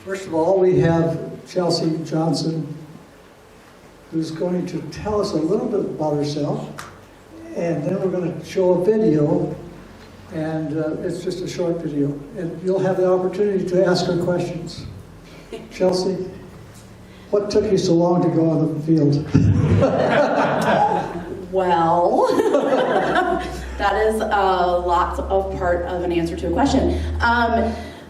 First of all, we have Chelsi Johnson, who's going to tell us a little bit about herself, and then we're going to show a video, and it's just a short video, and you'll have the opportunity to ask her questions. Chelsi, what took you so long to go on the field? Well, that is a lot of part of an answer to a question.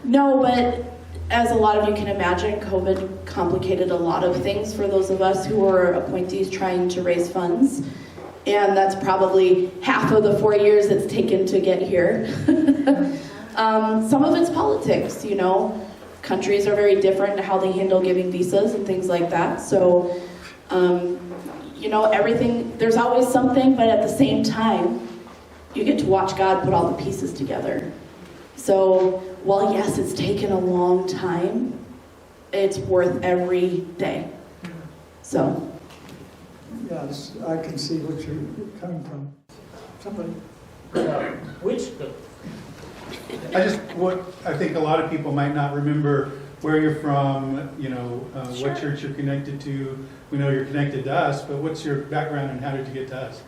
No, but as a lot of you can imagine, COVID complicated a lot of things for those of us who were appointees trying to raise funds. And that's probably half of the 4 years it's taken to get here. Some of it's politics, you know. Countries are very different in how they handle giving visas and things like that. So, you know, everything, there's always something, but at the same time, you get to watch God put all the pieces together. So, while yes, it's taken a long time, it's worth every day. So. Yes, I can see what you're coming from. Somebody. I think a lot of people might not remember where you're from, you know, Sure. what church you're connected to. We know you're connected to us, but what's your background and how did you get to us?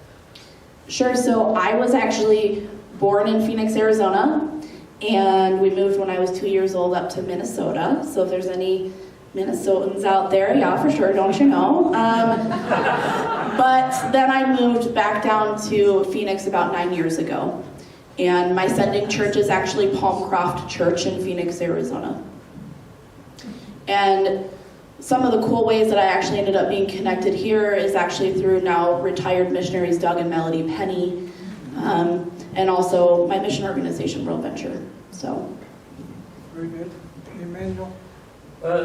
Sure, so I was actually born in Phoenix, Arizona, and we moved when I was 2 years old up to Minnesota. So if there's any Minnesotans out there, yeah, for sure, don't you know? But then I moved back down to Phoenix about 9 years ago. And my sending church is actually Palmcroft Church in Phoenix, Arizona. And some of the cool ways that I actually ended up being connected here is actually through now retired missionaries Doug and Melody Penny, and also my mission organization, World Venture. So. Very good. Emmanuel?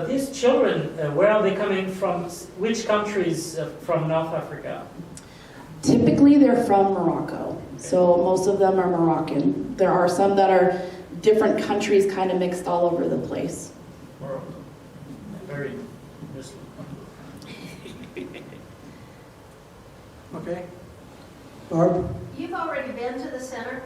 These children, where are they coming from? Which countries from North Africa? Typically they're from Morocco, so most of them are Moroccan. There are some that are different countries kind of mixed all over the place. Morocco. Very Muslim. Okay. Barb? You've already been to the center?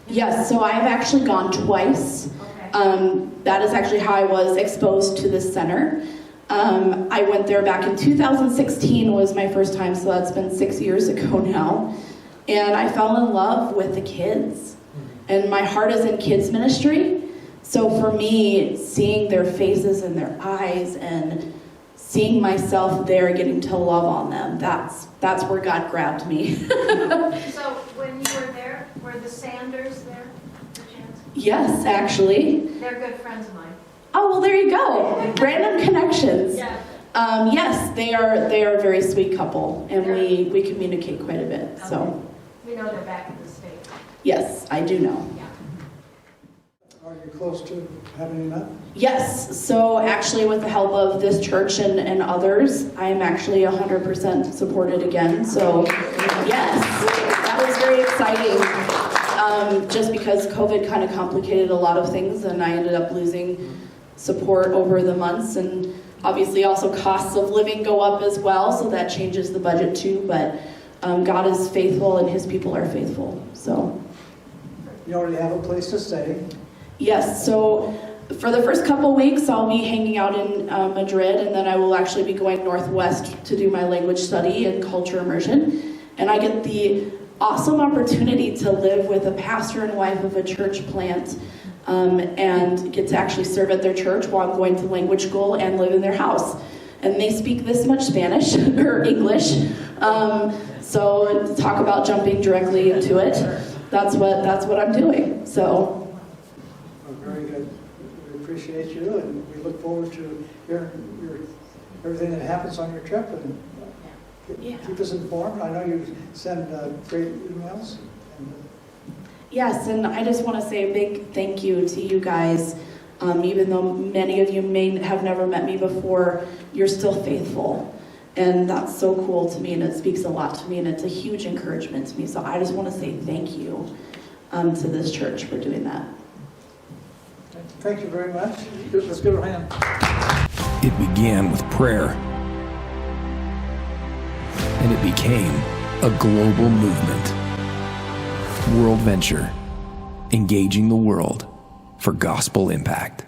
Yes, so I've actually gone twice. Okay. That is actually how I was exposed to this center. I went there back in 2016 was my first time, so that's been 6 years ago now. And I fell in love with the kids. And my heart is in kids ministry. So for me, seeing their faces and their eyes and seeing myself there, getting to love on them, that's where God grabbed me. So when you were there, were the Sanders there, perchance? Yes, actually. They're good friends of mine. Oh, well, there you go. Random connections. Yeah. Yes, they are a very sweet couple, and we communicate quite a bit. So, We know they're back in the States. yes, I do know. Yeah. Are you close to having enough? Yes, so actually with the help of this church and others, I am actually 100% supported again. So, yes, that was very exciting. Just because COVID kind of complicated a lot of things, and I ended up losing support over the months, and obviously also costs of living go up as well, so that changes the budget too, but God is faithful and his people are faithful. So You already have a place to stay. yes, so for the first couple weeks I'll be hanging out in Madrid, and then I will actually be going northwest to do my language study and culture immersion, and I get the awesome opportunity to live with a pastor and wife of a church plant, and get to actually serve at their church while I'm going to language school and live in their house. And they speak this much Spanish or English, so talk about jumping directly into it. That's what I'm doing. So. Well, very good. We appreciate you, and we look forward to hearing everything that happens on your trip, and keep us informed. I know you send great emails. Yes, and I just want to say a big thank you to you guys. Even though many of you may have never met me before, you're still faithful. And that's so cool to me, and it speaks a lot to me, and it's a huge encouragement to me. So I just want to say thank you to this church for doing that. Thank you very much. Let's give her a hand. It began with prayer, and it became a global movement. World Venture, engaging the world for gospel impact.